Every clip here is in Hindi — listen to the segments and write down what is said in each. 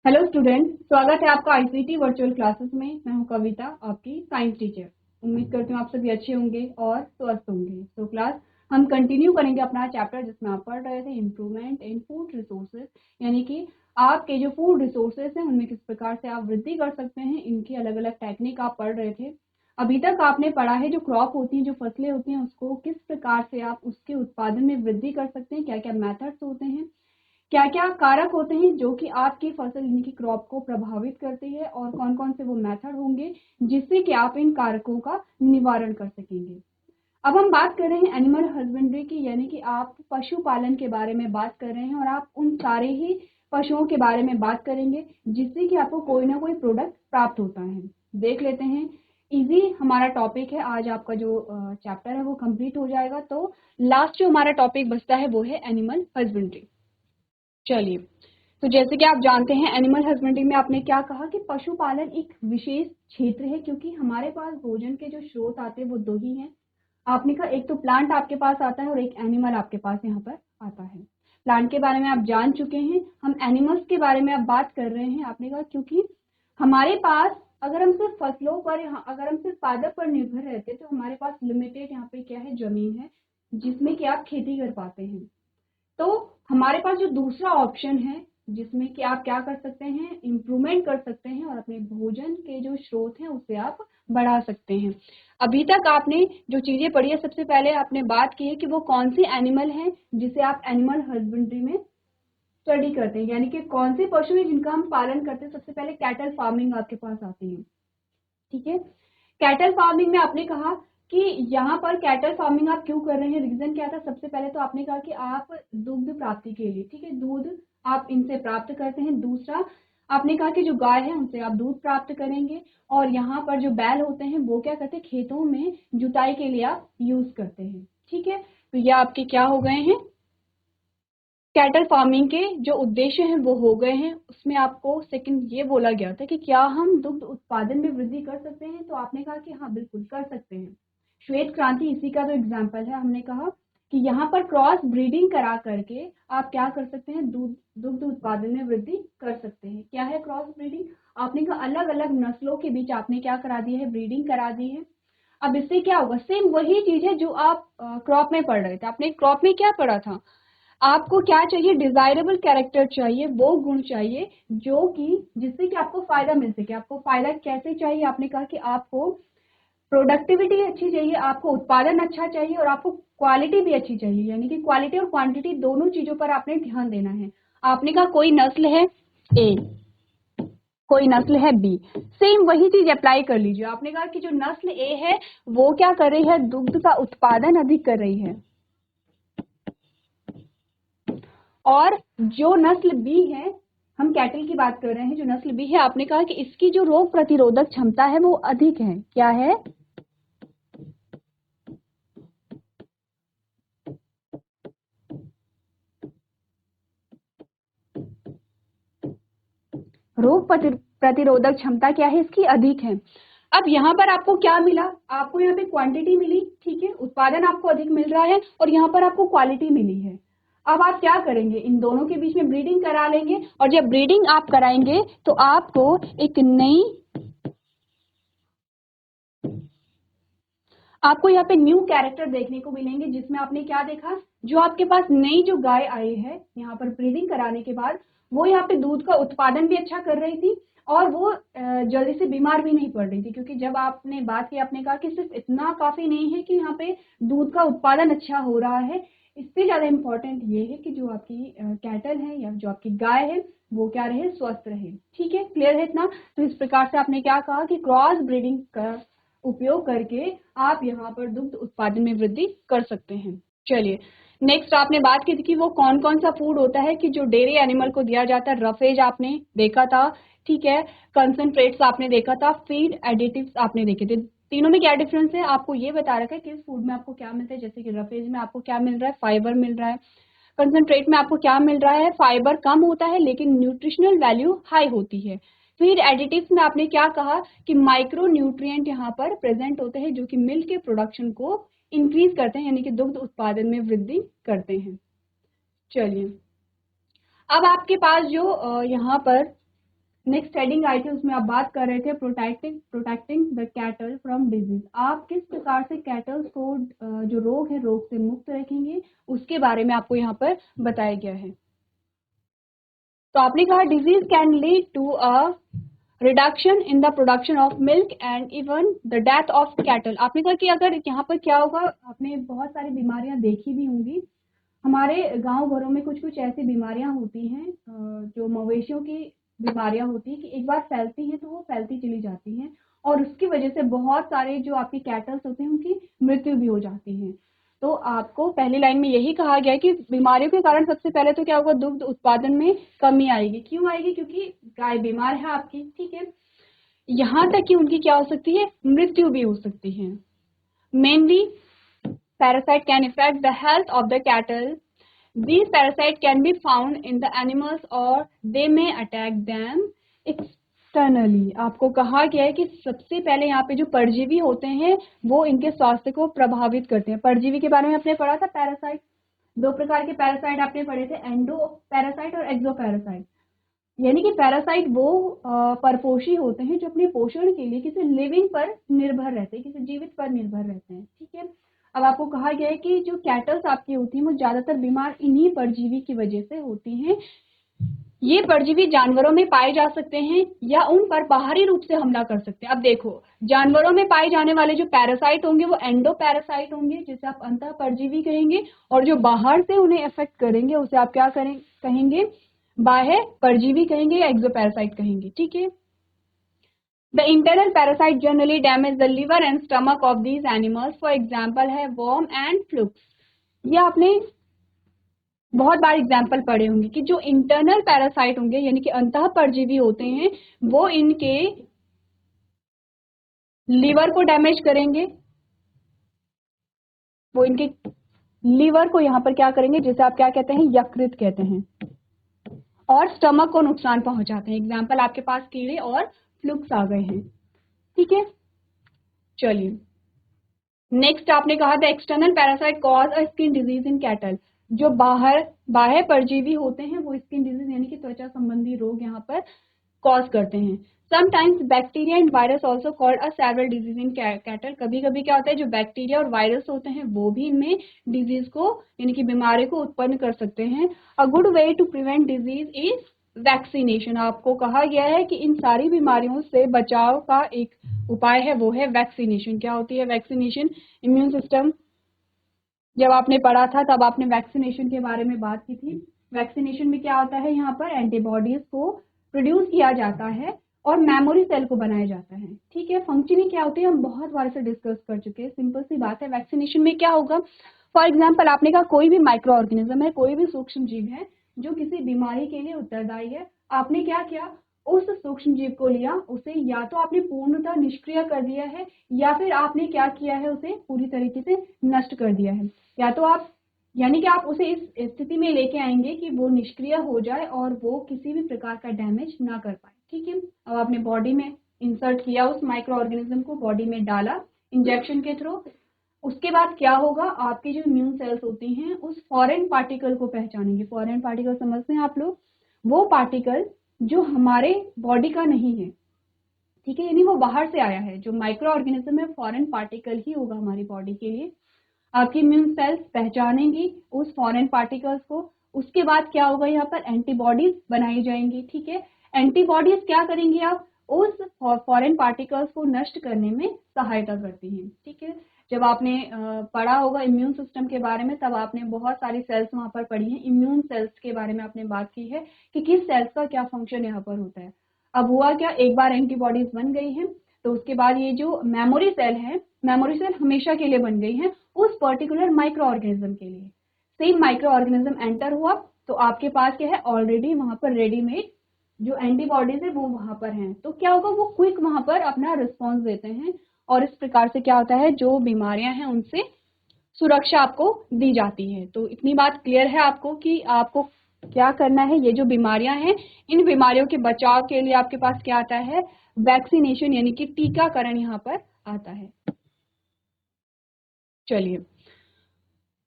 हेलो स्टूडेंट, स्वागत है आपका आईसीटी वर्चुअल क्लासेस में। मैं हूं कविता, आपकी साइंस टीचर। उम्मीद करती हूँ आप सभी अच्छे होंगे और स्वस्थ होंगे। तो क्लास हम कंटिन्यू करेंगे अपना चैप्टर जिसमें आप पढ़ रहे थे इम्प्रूवमेंट इन फूड रिसोर्सेज, यानी कि आपके जो फूड रिसोर्सेज हैं उनमें किस प्रकार से आप वृद्धि कर सकते हैं, इनकी अलग अलग टेक्निक आप पढ़ रहे थे। अभी तक आपने पढ़ा है जो क्रॉप होती है, जो फसलें होती हैं, उसको किस प्रकार से आप उसके उत्पादन में वृद्धि कर सकते हैं, क्या क्या मेथड्स होते हैं, क्या क्या कारक होते हैं जो कि आपकी फसल यानी कि क्रॉप को प्रभावित करते हैं, और कौन कौन से वो मेथड होंगे जिससे कि आप इन कारकों का निवारण कर सकेंगे। अब हम बात कर रहे हैं एनिमल हस्बेंड्री की, यानी कि आप पशुपालन के बारे में बात कर रहे हैं और आप उन सारे ही पशुओं के बारे में बात करेंगे जिससे कि आपको कोई ना कोई प्रोडक्ट प्राप्त होता है। देख लेते हैं, इजी हमारा टॉपिक है। आज आपका जो चैप्टर है वो कंप्लीट हो जाएगा। तो लास्ट जो हमारा टॉपिक बचता है वो है एनिमल हस्बेंड्री। चलिए, तो जैसे कि आप जानते हैं एनिमल हस्बेंड्री में आपने क्या कहा कि पशुपालन एक विशेष क्षेत्र है, क्योंकि हमारे पास भोजन के जो स्रोत आते हैं वो दो ही हैं। आपने कहा एक तो प्लांट आपके पास आता है और एक एनिमल आपके पास यहाँ पर आता है। प्लांट के बारे में आप जान चुके हैं, हम एनिमल्स के बारे में अब बात कर रहे हैं। आपने कहा क्योंकि हमारे पास अगर हम सिर्फ फसलों पर अगर हम सिर्फ पादप पर निर्भर रहते तो हमारे पास लिमिटेड यहाँ पे क्या है, जमीन है जिसमें कि आप खेती कर पाते हैं। तो हमारे पास जो दूसरा ऑप्शन है जिसमें कि आप क्या कर सकते हैं, इम्प्रूवमेंट कर सकते हैं और अपने भोजन के जो स्रोत हैं उसे आप बढ़ा सकते हैं। अभी तक आपने जो चीजें पढ़ी है, सबसे पहले आपने बात की है कि वो कौन सी एनिमल है जिसे आप एनिमल हस्बेंड्री में स्टडी करते हैं, यानी कि कौन से पशु है जिनका हम पालन करते हैं। सबसे पहले कैटल फार्मिंग आपके पास आती है। ठीक है, कैटल फार्मिंग में आपने कहा कि यहाँ पर कैटल फार्मिंग आप क्यों कर रहे हैं, रीजन क्या था। सबसे पहले तो आपने कहा कि आप दुग्ध प्राप्ति के लिए, ठीक है, दूध आप इनसे प्राप्त करते हैं। दूसरा आपने कहा कि जो गाय है उनसे आप दूध प्राप्त करेंगे, और यहाँ पर जो बैल होते हैं वो क्या करते हैं, खेतों में जुताई के लिए आप यूज करते हैं। ठीक है, तो ये आपके क्या हो गए हैं, कैटल फार्मिंग के जो उद्देश्य हैं वो हो गए हैं। उसमें आपको सेकंड ये बोला गया था कि क्या हम दुग्ध उत्पादन में वृद्धि कर सकते हैं, तो आपने कहा कि हाँ बिल्कुल कर सकते हैं। श्वेत क्रांति इसी का तो एग्जाम्पल है। हमने कहा कि यहाँ पर क्रॉस ब्रीडिंग करा करके आप क्या कर सकते हैं, दुग्ध उत्पादन में वृद्धि कर सकते हैं। क्या है क्रॉस ब्रीडिंग, आपने कहा अलग अलग नस्लों के बीच आपने क्या करा दी है, ब्रीडिंग करा दी है। अब इससे क्या होगा, सेम वही चीज है जो आप क्रॉप में पढ़ रहे थे। आपने क्रॉप में क्या पढ़ा था, आपको क्या चाहिए, डिजायरेबल कैरेक्टर चाहिए, वो गुण चाहिए जो कि जिससे कि आपको फायदा मिल सके। आपको फायदा कैसे चाहिए, आपने कहा कि आपको प्रोडक्टिविटी अच्छी चाहिए, आपको उत्पादन अच्छा चाहिए और आपको क्वालिटी भी अच्छी चाहिए, यानी कि क्वालिटी और क्वांटिटी दोनों चीजों पर आपने ध्यान देना है। आपने कहा कोई नस्ल है ए, कोई नस्ल है बी, सेम वही चीज अप्लाई कर लीजिए। आपने कहा कि जो नस्ल ए है वो क्या कर रही है, दुग्ध का उत्पादन अधिक कर रही है, और जो नस्ल बी है, हम कैटल की बात कर रहे हैं, जो नस्ल बी है, आपने कहा कि इसकी जो रोग प्रतिरोधक क्षमता है वो अधिक है। क्या है, रोग प्रतिरोधक क्षमता क्या है इसकी, अधिक है। अब यहाँ पर आपको क्या मिला, आपको यहाँ पे क्वांटिटी मिली, ठीक है, उत्पादन आपको अधिक मिल रहा है, और यहाँ पर आपको क्वालिटी मिली है। अब आप क्या करेंगे, इन दोनों के बीच में ब्रीडिंग करा लेंगे, और जब ब्रीडिंग आप कराएंगे तो आपको एक नई, आपको यहाँ पे न्यू कैरेक्टर देखने को मिलेंगे, जिसमें आपने क्या देखा, जो आपके पास नई जो गाय आई है यहाँ पर ब्रीडिंग कराने के बाद, वो यहाँ पे दूध का उत्पादन भी अच्छा कर रही थी और वो जल्दी से बीमार भी नहीं पड़ रही थी। क्योंकि जब आपने बात की, आपने कहा कि सिर्फ इतना काफी नहीं है कि यहाँ पे दूध का उत्पादन अच्छा हो रहा है, इससे ज्यादा इम्पोर्टेंट ये है कि जो आपकी कैटल है या जो आपकी गाय है वो क्या रहे, स्वस्थ रहे। ठीक है, क्लियर है इतना। तो इस प्रकार से आपने क्या कहा कि क्रॉस ब्रीडिंग का उपयोग करके आप यहाँ पर दुग्ध उत्पादन में वृद्धि कर सकते हैं। चलिए, नेक्स्ट आपने बात की थी कि वो कौन कौन सा फूड होता है कि जो डेयरी एनिमल को दिया जाता है। रफेज आपने देखा था, ठीक है, कंसंट्रेट्स आपने देखा था, फीड एडिटिव्स आपने देखे थे। तीनों में क्या डिफरेंस है, आपको ये बता रखा है किस फूड में आपको क्या मिलता है। जैसे कि रफेज में आपको क्या मिल रहा है, फाइबर मिल रहा है। कंसंट्रेट में आपको क्या मिल रहा है, फाइबर कम होता है लेकिन न्यूट्रिशनल वैल्यू हाई होती है। फिर एडिटिव्स में आपने क्या कहा कि माइक्रो न्यूट्रिएंट यहाँ पर प्रेजेंट होते हैं जो कि मिल्क के प्रोडक्शन को इंक्रीज करते हैं, यानी कि दुग्ध उत्पादन में वृद्धि करते हैं। चलिए, अब आपके पास जो यहाँ पर नेक्स्ट हेडिंग आई थी, उसमें आप बात कर रहे थे protecting the cattle from disease. आप किस प्रकार से कैटल्स को जो रोग है, रोग से मुक्त रखेंगे, उसके बारे में आपको यहाँ पर बताया गया है। तो आपने कहा disease can lead to a reduction in the production of milk and even the death of cattle. आपने कहा कि अगर यहाँ पर क्या होगा, आपने बहुत सारी बीमारियां देखी भी होंगी। हमारे गांव घरों में कुछ कुछ ऐसी बीमारियां होती हैं जो मवेशियों की बीमारियां होती हैं कि एक बार फैलती हैं तो वो फैलती चली जाती हैं, और उसकी वजह से बहुत सारे जो आपके कैटल्स होते हैं उनकी मृत्यु भी हो जाती है। तो आपको पहली लाइन में यही कहा गया है कि बीमारियों के कारण सबसे पहले तो क्या होगा, दुग्ध उत्पादन में कमी आएगी। क्यों आएगी? क्योंकि गाय बीमार है आपकी, ठीक है। यहाँ तक कि उनकी क्या हो सकती है, मृत्यु भी हो सकती है। Mainly parasite can affect the health of the cattle. These parasites can be found in the animals or they may attack them externally. आपको कहा गया है कि सबसे पहले यहाँ पे जो परजीवी होते हैं वो इनके स्वास्थ्य को प्रभावित करते हैं। परजीवी के बारे में आपने पढ़ा था, पैरासाइट। दो प्रकार के पैरासाइट आपने पढ़े थे, एंडो पैरासाइट और एक्सो पैरासाइट। यानी कि पैरासाइट वो परपोषी होते हैं जो अपने पोषण के लिए किसी लिविंग पर निर्भर रहते हैं, किसी जीवित पर निर्भर रहते हैं, ठीक है। अब आपको कहा गया है कि जो कैटल्स आपकी होती हैं वो ज्यादातर बीमार इन्हीं परजीवी की वजह से होती हैं। ये परजीवी जानवरों में पाए जा सकते हैं या उन पर बाहरी रूप से हमला कर सकते हैं। अब देखो, जानवरों में पाए जाने वाले जो पैरासाइट होंगे वो एंडो पैरासाइट होंगे, जिसे आप अंतः परजीवी कहेंगे, और जो बाहर से उन्हें अफेक्ट करेंगे उसे आप क्या कहेंगे, बाह्य परजीवी कहेंगे या एक्सोपैरासाइट कहेंगे, ठीक है। The internal parasite generally damage the liver and stomach of these animals. For example है worm and flukes. ये आपने बहुत बार एग्जाम्पल पढ़े होंगे कि जो इंटरनल पैरासाइट होंगे यानी कि अंतः परजीवी होते हैं वो इनके लीवर को डैमेज करेंगे, वो इनके लीवर को यहाँ पर क्या करेंगे, जिसे आप क्या कहते हैं, यकृत कहते हैं, और स्टमक को नुकसान पहुंचाते हैं। एग्जाम्पल आपके पास कीड़े और फ्लूक्स आ गए हैं, ठीक है। चलिए नेक्स्ट आपने कहा the external parasite cause a skin disease in cattle. जो बाह्य परजीवी होते हैं वो स्किन डिजीज यानी कि त्वचा संबंधी रोग यहाँ पर कॉज करते हैं। Sometimes bacteria and virus also called a several disease in cattle. कभी कभी क्या होता है, जो बैक्टीरिया और वायरस होते हैं वो भी इनमें डिजीज को यानी कि बीमारी को उत्पन्न कर सकते हैं। A good way to prevent disease is vaccination. आपको कहा गया है कि इन सारी बीमारियों से बचाव का एक उपाय है, वो है वैक्सीनेशन। क्या होती है वैक्सीनेशन? इम्यून सिस्टम जब आपने पढ़ा था तब आपने वैक्सीनेशन के बारे में बात की थी। वैक्सीनेशन में क्या होता है, यहाँ पर एंटीबॉडीज को प्रोड्यूस किया जाता है और मेमोरी सेल को बनाया जाता है, ठीक है। फंक्शनिंग क्या होती है हम बहुत बार से डिस्कस कर चुके हैं, सिंपल सी बात है। वैक्सीनेशन में क्या होगा, फॉर एग्जाम्पल आपने कहा कोई भी माइक्रो ऑर्गेनिज्म है, कोई भी सूक्ष्म जीव है जो किसी बीमारी के लिए उत्तरदायी है, आपने क्या किया, उस सूक्ष्म जीव को लिया, उसे या तो आपने पूर्णतः निष्क्रिय कर दिया है या फिर आपने क्या किया है, उसे पूरी तरीके से नष्ट कर दिया है। या तो आप यानी कि आप उसे इस स्थिति में लेके आएंगे कि वो निष्क्रिय हो जाए और वो किसी भी प्रकार का डैमेज ना कर पाए, ठीक है। अब आपने बॉडी में इंसर्ट किया, उस माइक्रो ऑर्गेनिज्म को बॉडी में डाला इंजेक्शन के थ्रू। उसके बाद क्या होगा, आपकी जो इम्यून सेल्स होती हैं उस फॉरेन पार्टिकल को पहचानेंगे। फॉरेन पार्टिकल समझते हैं आप लोग, वो पार्टिकल जो हमारे बॉडी का नहीं है, ठीक है, यानी वो बाहर से आया है। जो माइक्रो ऑर्गेनिज्म है फॉरेन पार्टिकल ही होगा हमारी बॉडी के लिए। आपकी इम्यून सेल्स पहचानेंगी उस फॉरेन पार्टिकल्स को। उसके बाद क्या होगा, यहाँ पर एंटीबॉडीज बनाई जाएंगी, ठीक है। एंटीबॉडीज क्या करेंगी, आप उस फॉरेन पार्टिकल्स को नष्ट करने में सहायता करती हैं, ठीक है। जब आपने पढ़ा होगा इम्यून सिस्टम के बारे में तब आपने बहुत सारी सेल्स वहां पर पढ़ी हैं। इम्यून सेल्स के बारे में आपने बात की है कि किस सेल्स का क्या फंक्शन यहाँ पर होता है। अब हुआ क्या, एक बार एंटीबॉडीज बन गई हैं तो उसके बाद ये जो मेमोरी सेल है, मेमोरी सेल हमेशा के लिए बन गई है उस पर्टिकुलर माइक्रो ऑर्गेनिज्म के लिए। सेम माइक्रो ऑर्गेनिज्म एंटर हुआ तो आपके पास क्या है, ऑलरेडी वहां पर रेडीमेड जो एंटीबॉडीज है वो वहां पर हैं, तो क्या होगा, वो क्विक वहां पर अपना रिस्पॉन्स देते हैं और इस प्रकार से क्या होता है, जो बीमारियां हैं उनसे सुरक्षा आपको दी जाती है। तो इतनी बात क्लियर है आपको कि आपको क्या करना है। ये जो बीमारियां हैं इन बीमारियों के बचाव के लिए आपके पास क्या आता है, वैक्सीनेशन यानी कि टीकाकरण यहाँ पर आता है। चलिए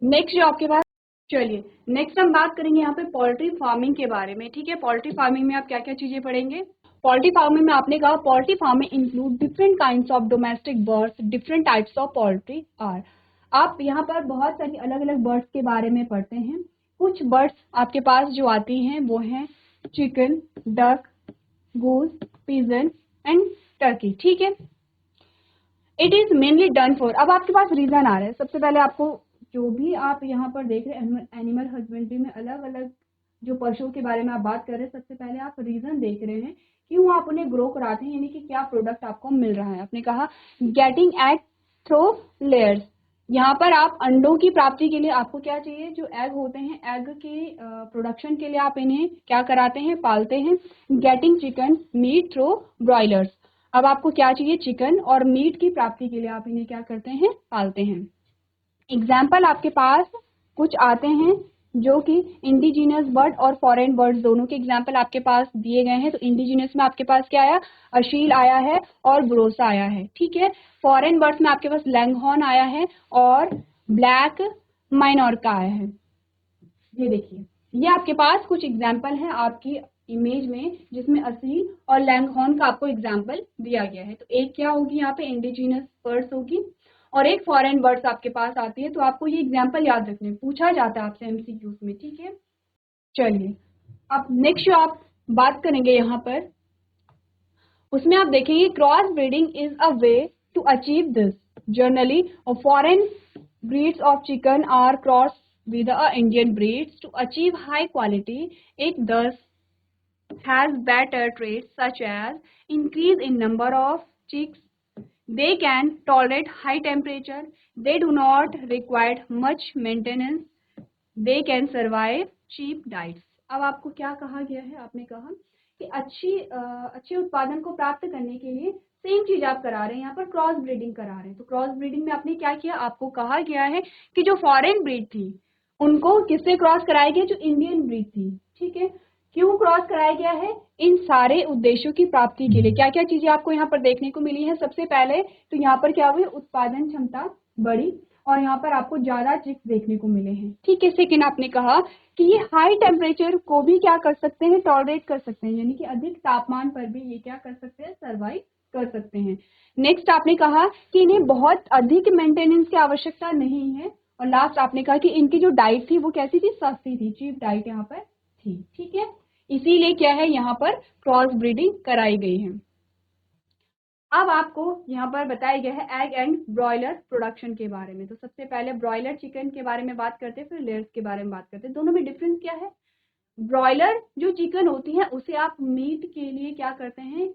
नेक्स्ट जो आपके पास, चलिए नेक्स्ट हम बात करेंगे यहाँ पे पोल्ट्री फार्मिंग के बारे में, ठीक है। पोल्ट्री फार्मिंग में आप क्या क्या चीजें पढ़ेंगे, पोल्ट्री फार्मिंग में आपने कहा poultry farming include different kinds of domestic birds, different types of poultry are. आप यहाँ पर बहुत सारी अलग अलग बर्ड्स के बारे में पढ़ते हैं। कुछ बर्ड्स आपके पास जो आती हैं वो हैं chicken, duck, goose, pigeon and Turkey. ठीक है, it is mainly done for. अब आपके पास रीजन आ रहा है। सबसे पहले आपको जो भी आप यहाँ पर देख रहे हैं एनिमल हस्बेंड्री में अलग अलग जो पशुओं के बारे में आप बात कर रहे हैं, सबसे पहले आप रीजन देख रहे हैं क्यों आप उन्हें ग्रो कराते हैं, यानी कि क्या प्रोडक्ट आपको मिल रहा है। आपने कहा गेटिंग एग थ्रू लेयर्स, यहाँ पर आप अंडों की प्राप्ति के लिए आपको क्या चाहिए, जो एग होते हैं एग के प्रोडक्शन के लिए आप इन्हें क्या कराते हैं, पालते हैं। Getting chicken meet through broilers, अब आपको क्या चाहिए, चिकन और मीट की प्राप्ति के लिए आप इन्हें क्या करते हैं, पालते हैं। एग्जाम्पल आपके पास कुछ आते हैं जो कि इंडिजिनस बर्ड और फॉरेन बर्ड्स दोनों के एग्जाम्पल आपके पास दिए गए हैं। तो इंडिजिनस में आपके पास क्या आया, अशील आया है और ब्रोसा आया है। ठीक है, फॉरेन बर्ड्स में आपके पास लैंगहॉर्न आया है और ब्लैक माइनोर्का आया है। ये देखिए, ये आपके पास कुछ एग्जाम्पल है आपकी इमेज में जिसमें असील और लैंगहॉर्न का आपको एग्जाम्पल दिया गया है। तो एक क्या होगी यहाँ पे, इंडिजिनस बर्ड्स होगी और एक फॉरेन बर्ड्स आपके पास आती है। तो आपको ये एग्जाम्पल याद रखने, पूछा जाता है आपसे एमसीक्यूज में। ठीक है, चलिए अब नेक्स्ट जो आप बात करेंगे यहाँ पर, उसमें आप देखेंगे cross breeding is a way to achieve this. Generally foreign breeds of chicken are crossed with the Indian breeds to achieve high quality. It thus has better traits such as increase in number of chicks. They can tolerate high temperature. They do not require much maintenance. They can survive cheap diets. अब आपको क्या कहा गया है, आपने कहा कि अच्छे उत्पादन को प्राप्त करने के लिए सेम चीज आप करा रहे हैं, यहाँ पर क्रॉस ब्रीडिंग करा रहे हैं। तो क्रॉस ब्रीडिंग में आपने क्या किया, आपको कहा गया है कि जो फॉरेन ब्रीड थी उनको किससे क्रॉस कराया गया, जो इंडियन ब्रीड थी। ठीक है, क्यों क्रॉस कराया गया है, इन सारे उद्देश्यों की प्राप्ति के लिए। क्या क्या चीजें आपको यहाँ पर देखने को मिली है, सबसे पहले तो यहाँ पर क्या हुई, उत्पादन क्षमता बढ़ी और यहाँ पर आपको ज्यादा चिक्स देखने को मिले हैं। ठीक है, सेकेंड आपने कहा कि ये हाई टेम्परेचर को भी क्या कर सकते हैं, टॉलरेट कर सकते हैं, यानी कि अधिक तापमान पर भी ये क्या कर सकते हैं, सर्वाइव कर सकते हैं। नेक्स्ट आपने कहा कि इन्हें बहुत अधिक मेंटेनेंस की आवश्यकता नहीं है। और लास्ट आपने कहा कि इनकी जो डाइट थी वो कैसी थी, सस्ती थी, चीप डाइट यहाँ पर थी। ठीक है, इसीलिए क्या है, यहाँ पर क्रॉस ब्रीडिंग कराई गई है। अब आपको यहाँ पर बताया गया है एग एंड ब्रॉयलर प्रोडक्शन के बारे में। तो सबसे पहले ब्रॉयलर चिकन के बारे में बात करते हैं, फिर लेयर्स के बारे में बात करते हैं। दोनों में डिफरेंस क्या है, ब्रॉयलर जो चिकन होती है उसे आप मीट के लिए क्या करते हैं,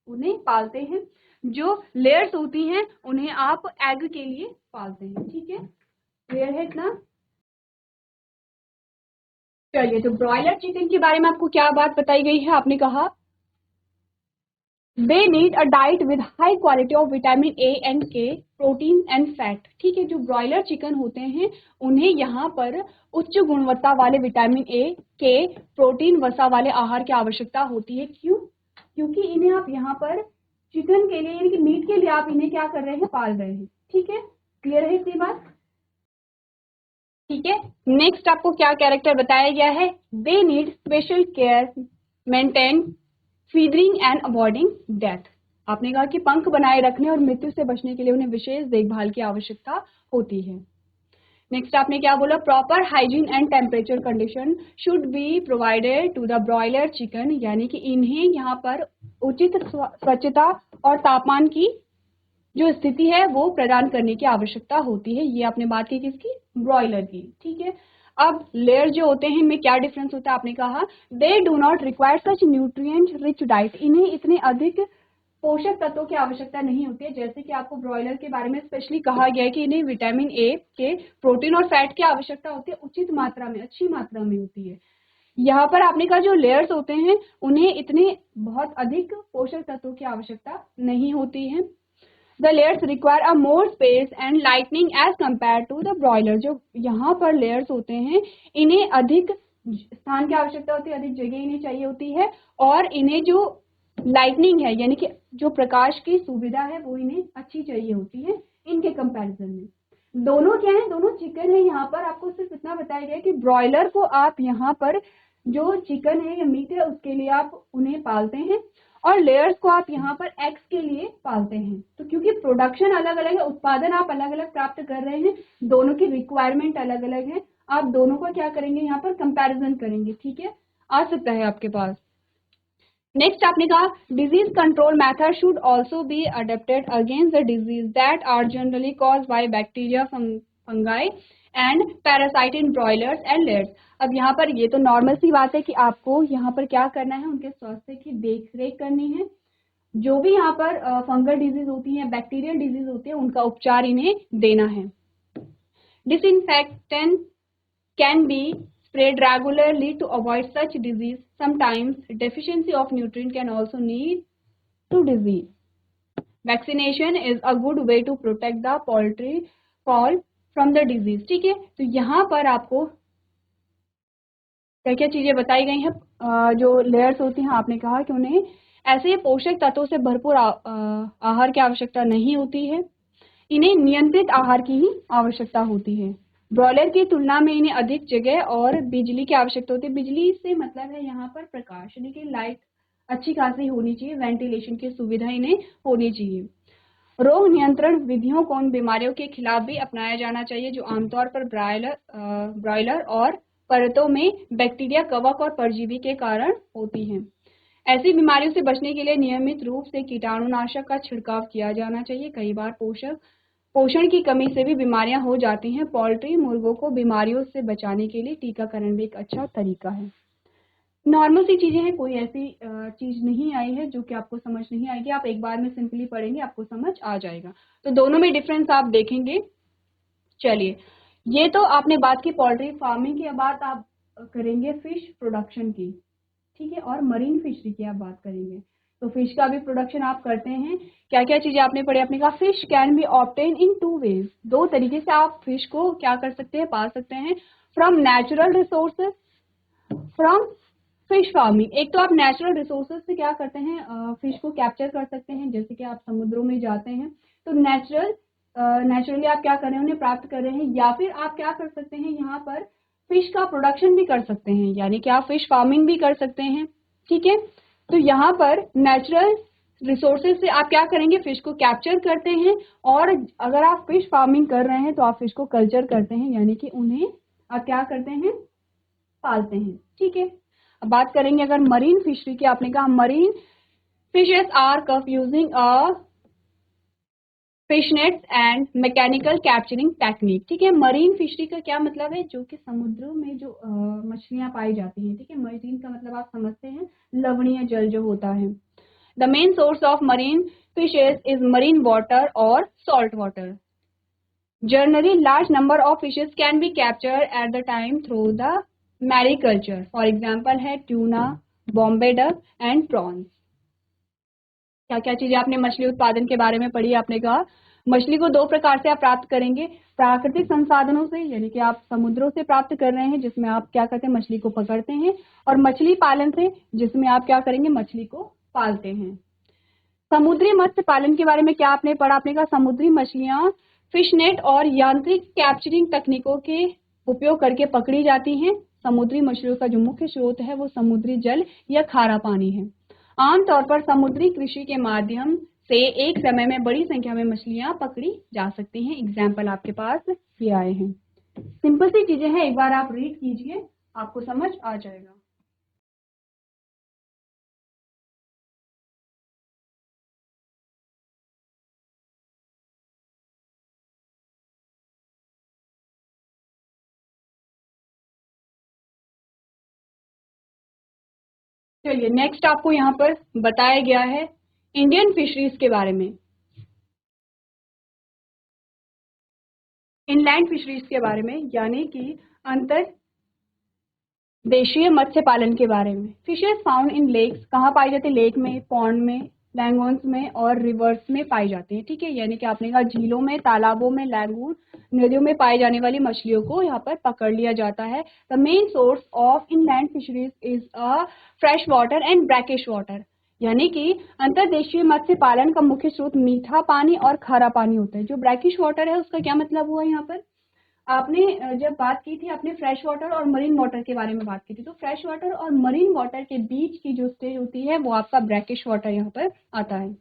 उन्हें पालते हैं। जो लेयर्स होती हैं उन्हें आप एग के लिए पालते हैं। ठीक है, क्लियर है इतना। चलिए, तो ब्रॉयलर चिकन के बारे में आपको क्या बात बताई गई है, आपने कहा they need a diet with high quality of vitamin A and के, प्रोटीन एंड फैट। ठीक है, जो ब्रॉयलर चिकन होते हैं उन्हें यहाँ पर उच्च गुणवत्ता वाले विटामिन ए के, प्रोटीन वसा वाले आहार की आवश्यकता होती है। क्यों, क्योंकि इन्हें आप यहाँ पर चिकन के लिए यानी कि मीट के लिए आप इन्हें क्या कर रहे हैं, पाल रहे हैं। ठीक है, क्लियर है इतनी बात। ठीक है, नेक्स्ट आपको क्या कैरेक्टर बताया गया है, they need special care, maintain feeding and avoiding death. आपने कहा कि पंख बनाए रखने और मृत्यु से बचने के लिए उन्हें विशेष देखभाल की आवश्यकता होती है। नेक्स्ट आपने क्या बोला, proper hygiene and temperature condition should be provided to the broiler chicken, यानी कि इन्हें यहाँ पर उचित स्वच्छता और तापमान की जो स्थिति है वो प्रदान करने की आवश्यकता होती है। ये आपने बात की किसकी, ब्रॉयलर की। ठीक है, अब लेयर जो होते हैं इनमें क्या डिफरेंस होता है, आपने कहा they do not require such nutrient rich diet, इन्हें इतने अधिक पोषक तत्वों की आवश्यकता नहीं होती है। जैसे कि आपको ब्रॉयलर के बारे में स्पेशली कहा गया है कि इन्हें विटामिन ए के, प्रोटीन और फैट की आवश्यकता होती है, उचित मात्रा में, अच्छी मात्रा में होती है। यहाँ पर आपने कहा जो लेयर्स होते हैं उन्हें इतने बहुत अधिक पोषक तत्वों की आवश्यकता नहीं होती है। The layers require a more space and lightning as compared to the broiler। जो यहाँ पर layers होते हैं इन्हें अधिक स्थान की आवश्यकता होती है, अधिक जगह इन्हें चाहिए होती है और इन्हें जो लाइटनिंग है यानी कि जो प्रकाश की सुविधा है वो इन्हें अच्छी चाहिए होती है इनके कंपैरिजन में। दोनों क्या है, दोनों चिकन है। यहाँ पर आपको सिर्फ इतना बताया गया कि ब्रॉयलर को आप यहाँ पर जो चिकन है या मीट है उसके लिए आप उन्हें पालते हैं, और लेयर्स को आप यहाँ पर एग्स के लिए पालते हैं। तो क्योंकि प्रोडक्शन अलग अलग है, उत्पादन आप अलग अलग प्राप्त कर रहे हैं, दोनों की रिक्वायरमेंट अलग अलग है, आप दोनों का क्या करेंगे यहाँ पर कंपैरिजन करेंगे। ठीक है, आ सकता है आपके पास। नेक्स्ट आपने कहा disease control method should also be adapted against the disease that are generally caused by bacteria, fungi and parasite in broilers and layers. अब यहाँ पर ये तो नॉर्मल सी बात है कि आपको यहाँ पर क्या करना है, उनके स्वास्थ्य की देख रेख करनी है। जो भी यहाँ पर फंगल डिजीज होती है, बैक्टीरियल डिजीज होती है, उनका उपचार इन्हें देना है। Disinfectant can be sprayed regularly to avoid such disease. Sometimes deficiency of nutrient can also lead to disease. Vaccination is a good way to protect the poultry fowl from the disease. ठीक है, तो यहाँ पर आपको क्या क्या चीजें बताई गई हैं। जो लेयर्स होती हैं आपने कहा कि उन्हें ऐसे पोषक तत्वों से भरपूर आहार की आवश्यकता नहीं होती है, इन्हें नियंत्रित आहार की ही आवश्यकता होती है। ब्रॉयलर की तुलना में इन्हें अधिक जगह और बिजली की आवश्यकता होती है। बिजली से मतलब है यहाँ पर प्रकाश, यानी कि लाइट अच्छी खासी होनी चाहिए, वेंटिलेशन की सुविधा इन्हें होनी चाहिए। रोग नियंत्रण विधियों को उन बीमारियों के खिलाफ भी अपनाया जाना चाहिए जो आमतौर पर ब्रॉयलर और परतों में बैक्टीरिया, कवक और परजीवी के कारण होती हैं। ऐसी बीमारियों से बचने के लिए नियमित रूप से कीटाणुनाशक का छिड़काव किया जाना चाहिए। कई बार पोषण की कमी से भी बीमारियां हो जाती हैं। पोल्ट्री मुर्गों को बीमारियों से बचाने के लिए टीकाकरण भी एक अच्छा तरीका है। नॉर्मल सी चीजें हैं, कोई ऐसी चीज नहीं आई है जो कि आपको समझ नहीं आएगी। आप एक बार में सिंपली पढ़ेंगे, आपको समझ आ जाएगा। तो दोनों में डिफरेंस आप देखेंगे। चलिए, ये तो आपने बात की पोल्ट्री फार्मिंग की, अब बात आप करेंगे फिश प्रोडक्शन की। ठीक है, और मरीन फिशरी की आप बात करेंगे। तो फिश का भी प्रोडक्शन आप करते हैं। क्या क्या चीजें आपने पढ़ी, आपने कहा fish can be obtain in 2 ways. 2 तरीके से आप फिश को क्या कर सकते हैं, पा सकते हैं। From natural resources, from fish farming. एक तो आप नेचुरल रिसोर्सेज से क्या करते हैं, फिश को कैप्चर कर सकते हैं। जैसे कि आप समुद्रों में जाते हैं तो नेचुरली आप क्या कर रहे हैं, उन्हें प्राप्त कर रहे हैं। या फिर आप क्या कर सकते हैं, यहाँ पर फिश का प्रोडक्शन भी कर सकते हैं, यानी कि आप फिश फार्मिंग भी कर सकते हैं। ठीक है, तो यहाँ पर नेचुरल रिसोर्सेज से आप क्या करेंगे, फिश को कैप्चर करते हैं, और अगर आप फिश फार्मिंग कर रहे हैं तो आप फिश को कल्चर करते हैं, यानी कि उन्हें आप क्या करते हैं, पालते हैं। ठीक है, अब बात करेंगे अगर मरीन फिशरी की। आपने कहा marine fishes are caught using a fish nets and mechanical capturing technique. ठीक है, मरीन फिशरी का क्या मतलब है, जो कि समुद्रों में जो मछलियां पाई जाती हैं। ठीक है, मरीन का मतलब आप समझते हैं लवणीय जल जो होता है। The main source of marine fishes is marine water और salt water. Generally, large number of fishes can be captured at the time through the mariculture. For example है tuna, Bombay duck and prawns. क्या क्या चीजें आपने मछली उत्पादन के बारे में पढ़ी। आपने कहा मछली को 2 प्रकार से आप प्राप्त करेंगे, प्राकृतिक संसाधनों से, यानी कि आप समुद्रों से प्राप्त कर रहे हैं, जिसमें आप क्या करते हैं, मछली को पकड़ते हैं, और मछली पालन से, जिसमें आप क्या करेंगे, मछली को पालते हैं। समुद्री मत्स्य पालन के बारे में क्या आपने पढ़ा। आपने कहा समुद्री मछलियां फिश नेट और यांत्रिक कैप्चरिंग तकनीकों के उपयोग करके पकड़ी जाती हैं। समुद्री मछलियों का जो मुख्य स्रोत है वो समुद्री जल या खारा पानी है। आमतौर पर समुद्री कृषि के माध्यम से एक समय में बड़ी संख्या में मछलियां पकड़ी जा सकती हैं। एग्जाम्पल आपके पास ये आए हैं। सिंपल सी चीजें हैं, एक बार आप रीड कीजिए, आपको समझ आ जाएगा। चलिए, नेक्स्ट आपको यहाँ पर बताया गया है इंडियन फिशरीज के बारे में, इनलैंड फिशरीज के बारे में, यानी कि अंतर देशीय मत्स्य पालन के बारे में। फिशेस फाउंड इन लेक्स, कहाँ पाई जाती है, लेक में, पॉन्ड में, लैगून्स में और रिवर्स में पाई जाती है। ठीक है, यानी कि आपने कहा झीलों में, तालाबों में, लैगून, नदियों में पाई जाने वाली मछलियों को यहाँ पर पकड़ लिया जाता है। The main source of inland fisheries is a fresh water and brackish water, यानी कि अंतर्देशीय मत्स्य पालन का मुख्य स्रोत मीठा पानी और खारा पानी होता है। जो ब्रैकिश वाटर है उसका क्या मतलब हुआ यहाँ पर, आपने जब बात की थी आपने फ्रेश वाटर और मरीन वाटर के बारे में बात की थी, तो फ्रेश वाटर और मरीन वाटर के बीच की जो स्टेज होती है वो आपका ब्रैकिश वाटर यहाँ पर आता है।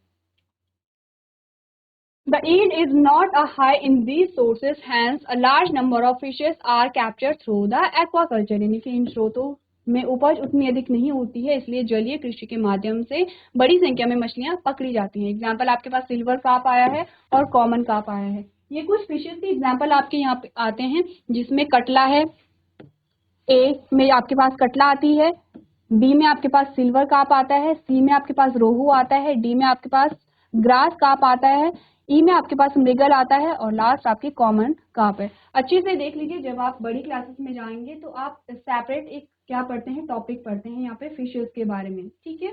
The yield is not a high in these sources, hence a large number of fishes are captured through the aquaculture. यानी कि इन स्रोतों में उपज उतनी अधिक नहीं होती है, इसलिए जलीय कृषि के माध्यम से बड़ी संख्या में मछलियां पकड़ी जाती हैं। एग्जाम्पल आपके पास सिल्वर कार्प आया है और कॉमन कार्प आया है। ये कुछ फिशेस के एग्जाम्पल आपके यहाँ पे आते हैं, जिसमें कटला है, ए में आपके पास कटला आती है, बी में आपके पास सिल्वर कार्प आता है, सी में आपके पास रोहू आता है, डी में आपके पास ग्रास कार्प आता है, ई में आपके पास मृगल आता है और लास्ट आपकी कॉमन कार्प है। अच्छे से देख लीजिए, जब आप बड़ी क्लासेस में जाएंगे तो आप सेपरेट एक क्या पढ़ते हैं, टॉपिक पढ़ते हैं यहाँ पे फिशेस के बारे में, ठीक है।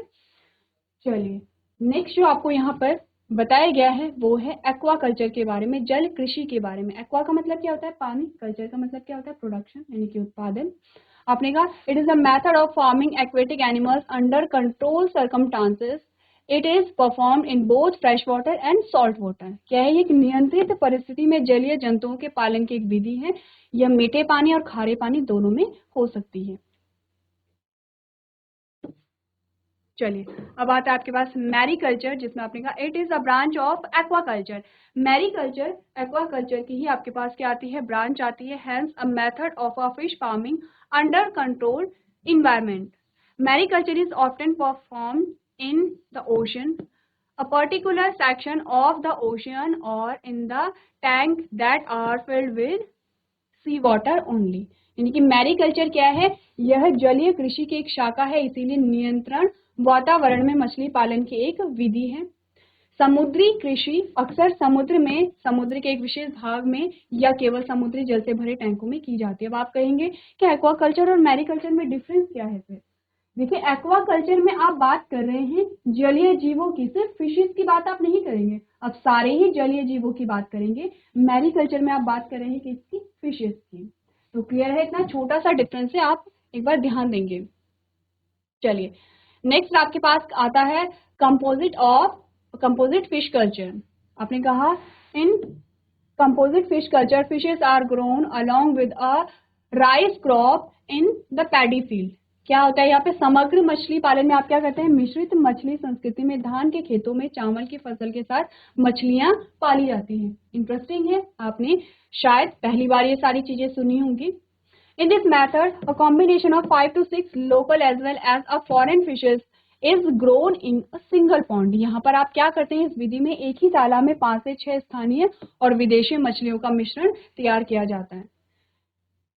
चलिए नेक्स्ट जो आपको यहाँ पर बताया गया है वो है एक्वाकल्चर के बारे में, जल कृषि के बारे में। एक्वा का मतलब क्या होता है, पानी, कल्चर का मतलब क्या होता है, प्रोडक्शन यानी कि उत्पादन। आपने कहा it is a method of farming aquatic animals under control circumstances, it is perform in both fresh water and salt water. क्या है, ये एक नियंत्रित परिस्थिति में जलीय जंतुओं के पालन की एक विधि है। यह मीठे पानी और खारे पानी दोनों में हो सकती है। चलिए अब आता है आपके पास मैरीकल्चर, जिसमें आपने कहा it is a branch of aquaculture. Mariculture aquaculture की ही आपके पास क्या आती है, ब्रांच आती है। Hence a method of a fish farming under controlled environment. Mariculture is often performed in the ocean, a particular section of the ocean or in the tank that are filled with sea water only. यानी कि मैरीकल्चर क्या है, यह जलीय कृषि की एक शाखा है, इसीलिए नियंत्रण वातावरण में मछली पालन की एक विधि है। समुद्री कृषि अक्सर समुद्र में, समुद्र के एक विशेष भाग में या केवल समुद्री जल से भरे टैंकों में की जाती है। अब आप कहेंगे कि एक्वाकल्चर और मैरीकल्चर में डिफरेंस क्या है फिर? देखिए एक्वाकल्चर में आप बात कर रहे हैं जलीय जीवों की, सिर्फ फिशेस की बात आप नहीं करेंगे, अब सारे ही जलीय जीवों की बात करेंगे। मैरीकल्चर में आप बात कर रहे हैं किसकी, फिशेस की। तो क्लियर है, इतना छोटा सा डिफरेंस है, आप एक बार ध्यान देंगे। चलिए नेक्स्ट आपके पास आता है कंपोजिट फिश कल्चर। आपने कहा in composite fish culture fishes are grown along with a rice crop in the paddy field. क्या होता है यहाँ पे, समग्र मछली पालन में आप क्या करते हैं, मिश्रित मछली संस्कृति में धान के खेतों में चावल की फसल के साथ मछलियां पाली जाती हैं। इंटरेस्टिंग है, आपने शायद पहली बार ये सारी चीजें सुनी होंगी। In this method, a combination of 5 to 6 local as well as a foreign fishes is grown in a single pond. यहाँ पर आप क्या करते हैं, इस विधि में एक ही तालाब में 5 से 6 स्थानीय और विदेशी मछलियों का मिश्रण तैयार किया जाता है।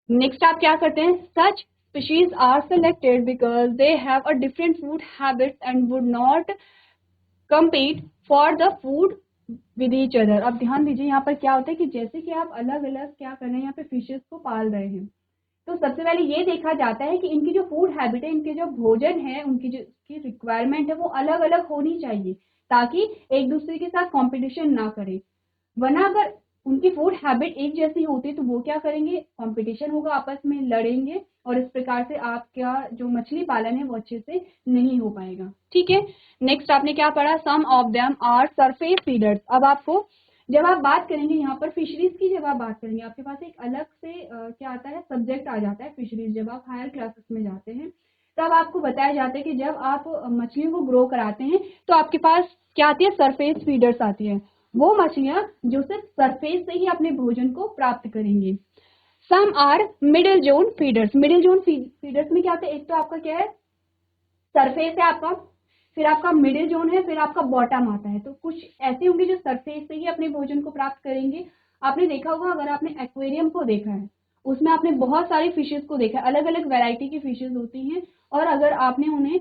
नेक्स्ट आप क्या करते हैं, such species are selected because they have a different food habits and would not compete for the food with each other. अब ध्यान दीजिए यहाँ पर क्या होता है कि जैसे कि आप अलग अलग क्या कर रहे हैं, यहाँ पे फिशेस को पाल रहे हैं, तो सबसे पहले ये देखा जाता है कि इनकी जो फूड हैबिट है, इनके जो भोजन है, उनकी जो रिक्वायरमेंट है वो अलग अलग होनी चाहिए, ताकि एक दूसरे के साथ कंपटीशन ना करें। वरना अगर उनकी फूड हैबिट एक जैसी होती है तो वो क्या करेंगे, कंपटीशन होगा, आपस में लड़ेंगे और इस प्रकार से आपका जो मछली पालन है वो अच्छे से नहीं हो पाएगा। ठीक है, नेक्स्ट आपने क्या पढ़ा, some of them are surface feeders. अब आपको जब आप बात करेंगे यहाँ पर फिशरीज की, जब आप बात करेंगे आपके पास एक अलग से क्या आता है, सब्जेक्ट आ जाता है फिशरीज। जब आप हायर क्लासेस में जाते हैं तब आपको बताया जाता है कि जब आप मछलियों को ग्रो कराते हैं तो आपके पास क्या आती है, सरफेस फीडर्स आती है। वो मछलियां जो सिर्फ सरफेस से ही अपने भोजन को प्राप्त करेंगी। Some are middle zone feeders. Middle zone feeders में क्या होता है, एक तो आपका क्या है, सरफेस है आपका, फिर आपका मिडिल जोन है, फिर आपका बॉटम आता है। तो कुछ ऐसे होंगे जो सरफेस से ही अपने भोजन को प्राप्त करेंगे। आपने देखा होगा, अगर आपने एक्वेरियम को देखा है उसमें आपने बहुत सारी फिशेस को देखा है, अलग अलग वैरायटी की फिशेस होती हैं, और अगर आपने उन्हें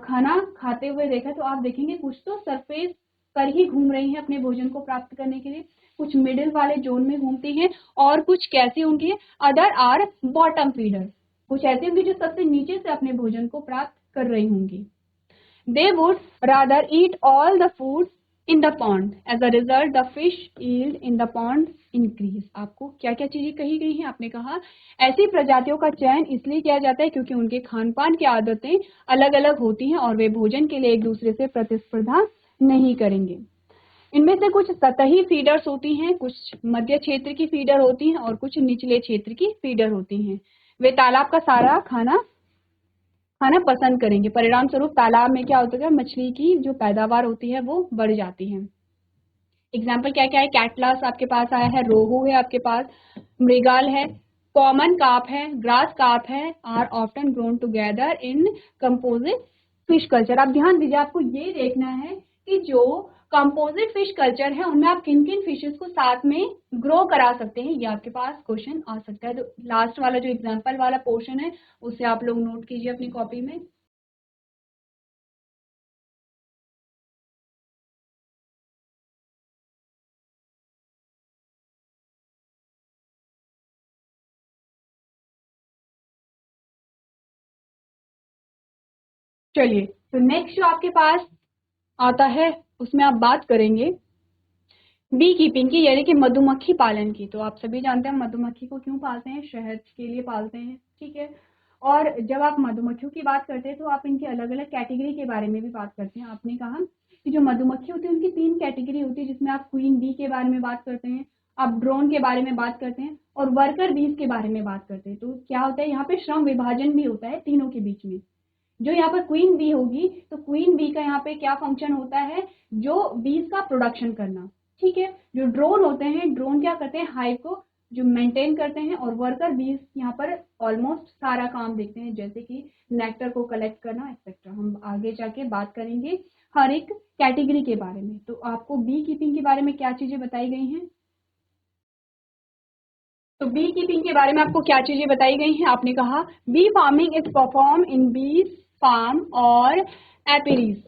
खाना खाते हुए देखा तो आप देखेंगे कुछ तो सरफेस पर ही घूम रही हैं अपने भोजन को प्राप्त करने के लिए, कुछ मिडिल वाले जोन में घूमती हैं, और कुछ कैसी होंगी, अदर आर बॉटम फीडर। कुछ ऐसी होंगी जो सबसे नीचे से अपने भोजन को प्राप्त कर रही होंगी। They would rather eat all the food in the pond. As a result, the fish yield in the pond increase. आपको क्या क्या चीजें कही गई हैं, आपने कहा ऐसी प्रजातियों का चयन इसलिए किया जाता है क्योंकि उनके खान पान की आदतें अलग अलग होती हैं और वे भोजन के लिए एक दूसरे से प्रतिस्पर्धा नहीं करेंगे। इनमें से कुछ सतही फीडर्स होती हैं, कुछ मध्य क्षेत्र की फीडर होती हैं और कुछ निचले क्षेत्र की फीडर होती हैं। वे तालाब का सारा खाना खाना पसंद करेंगे। परिणाम स्वरूप तालाब में क्या होता है, मछली की जो पैदावार होती है वो बढ़ जाती है। एग्जाम्पल क्या क्या है, कैटलास आपके पास आया है, रोहू है आपके पास, मृगाल है, कॉमन कार्प है, ग्रास कार्प है, are often grown together in composite fish culture. आप ध्यान दीजिए, आपको ये देखना है कि जो कंपोजिट फिश कल्चर है उनमें आप किन किन फिशेस को साथ में ग्रो करा सकते हैं, ये आपके पास क्वेश्चन आ सकता है। तो लास्ट वाला जो एग्जाम्पल वाला पोर्शन है उसे आप लोग नोट कीजिए अपनी कॉपी में। चलिए, तो नेक्स्ट जो आपके पास आता है उसमें आप बात करेंगे बी कीपिंग की, यानी कि मधुमक्खी पालन की। तो आप सभी जानते हैं मधुमक्खी को क्यों पालते हैं, शहद के लिए पालते हैं, ठीक है। और जब आप मधुमक्खियों की बात करते हैं तो आप इनकी अलग अलग कैटेगरी के बारे में भी बात करते हैं। आपने कहा कि जो मधुमक्खी होती है उनकी 3 कैटेगरी होती है, जिसमें आप क्वीन बी के बारे में बात करते हैं, आप ड्रोन के बारे में बात करते हैं और वर्कर बीज के बारे में बात करते हैं। तो क्या होता है, यहाँ पे श्रम विभाजन भी होता है तीनों के बीच में। जो यहाँ पर क्वीन बी होगी तो क्वीन बी का यहाँ पे क्या फंक्शन होता है, जो बीज का प्रोडक्शन करना, ठीक है। जो ड्रोन होते हैं, ड्रोन क्या करते हैं, हाइव को जो मेंटेन करते हैं, और वर्कर बीज यहाँ पर ऑलमोस्ट सारा काम देखते हैं, जैसे कि नेक्टर को कलेक्ट करना एक्सेट्रा। हम आगे जाके बात करेंगे हर एक कैटेगरी के बारे में। तो आपको बी कीपिंग के बारे में क्या चीजें बताई गई हैं, तो बी कीपिंग के बारे में आपको क्या चीजें बताई गई हैं। आपने कहा bee farming is perform in bee farm और apiaries.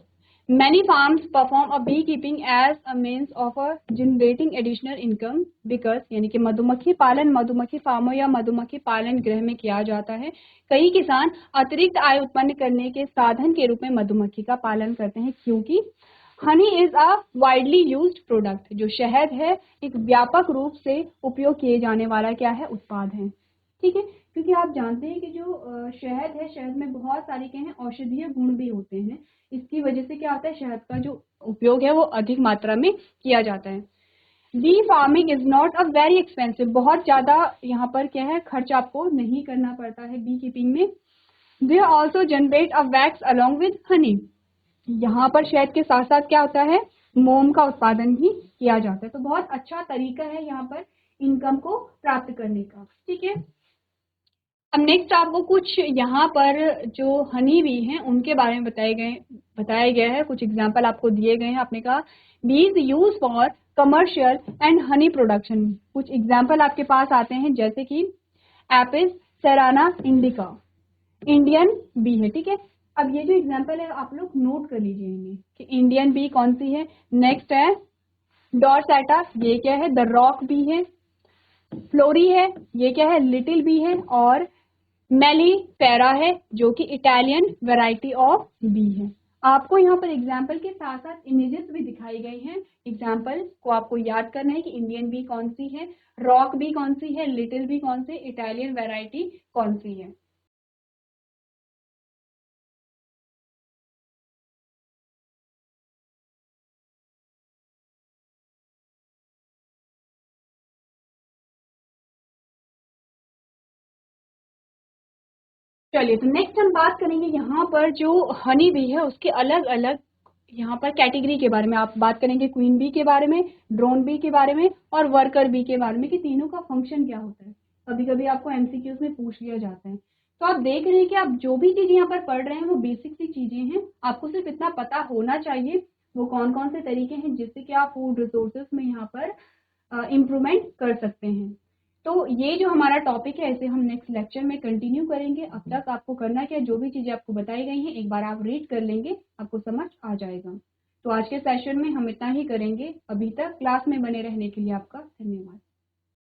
Many farms perform a beekeeping as a means of generating additional income because यानी कि मधुमक्खी पालन मधुमक्खी फार्मों या मधुमक्खी पालन गृह में किया जाता है। कई किसान अतिरिक्त आय उत्पन्न करने के साधन के रूप में मधुमक्खी का पालन करते हैं, क्योंकि honey is a widely used product. जो शहद है एक व्यापक रूप से उपयोग किए जाने वाला क्या है, उत्पाद है, ठीक है। क्योंकि आप जानते हैं कि जो शहद है, शहद में बहुत सारे क्या हैं, औषधीय गुण भी होते हैं। इसकी वजह से क्या होता है, शहद का जो उपयोग है वो अधिक मात्रा में किया जाता है। B farming is not a very expensive. बहुत ज्यादा यहाँ पर क्या है, खर्च आपको नहीं करना पड़ता है बी कीपिंग में। They also generate a wax along with Honey. यहाँ पर शहद के साथ साथ क्या होता है, मोम का उत्पादन भी किया जाता है। तो बहुत अच्छा तरीका है यहाँ पर इनकम को प्राप्त करने का, ठीक है। अब नेक्स्ट आपको कुछ यहाँ पर जो हनी बी हैं उनके बारे में बताया गया है। कुछ एग्जाम्पल आपको दिए गए हैं। आपने कहा bees use for commercial and honey production. कुछ एग्जाम्पल आपके पास आते हैं, जैसे कि Apis cerana indica, Indian bee है, ठीक है। अब ये जो एग्जाम्पल है आप लोग नोट कर लीजिए इन्हें कि इंडियन बी कौन सी है। नेक्स्ट है डॉर्सेटा, ये क्या है, द रॉक बी है। फ्लोरी है, ये क्या है, लिटिल बी है। और मेलीफेरा है, जो कि इटालियन वैरायटी ऑफ बी है। आपको यहाँ पर एग्जाम्पल के साथ साथ इमेजेस भी दिखाई गई हैं। एग्जाम्पल को आपको याद करना है कि इंडियन बी कौन सी है, रॉक बी कौन सी है, लिटिल बी कौन सी, इटालियन वैरायटी कौन सी है। चलिए, तो नेक्स्ट हम बात करेंगे यहाँ पर जो हनी बी है उसके अलग अलग यहाँ पर कैटेगरी के बारे में। आप बात करेंगे क्वीन बी के बारे में, ड्रोन बी के बारे में और वर्कर बी के बारे में कि तीनों का फंक्शन क्या होता है। कभी कभी आपको एमसीक्यूज में पूछ लिया जाता है। तो आप देख रहे हैं कि आप जो भी चीज यहाँ पर पढ़ रहे हैं वो बेसिक सी चीजें हैं। आपको सिर्फ इतना पता होना चाहिए वो कौन कौन से तरीके हैं जिससे कि आप फूड रिसोर्सेज में यहाँ पर इम्प्रूवमेंट कर सकते हैं। तो ये जो हमारा टॉपिक है इसे हम नेक्स्ट लेक्चर में कंटिन्यू करेंगे। अब तक आपको करना क्या है, जो भी चीजें आपको बताई गई हैं एक बार आप रीड कर लेंगे, आपको समझ आ जाएगा। तो आज के सेशन में हम इतना ही करेंगे। अभी तक क्लास में बने रहने के लिए आपका धन्यवाद।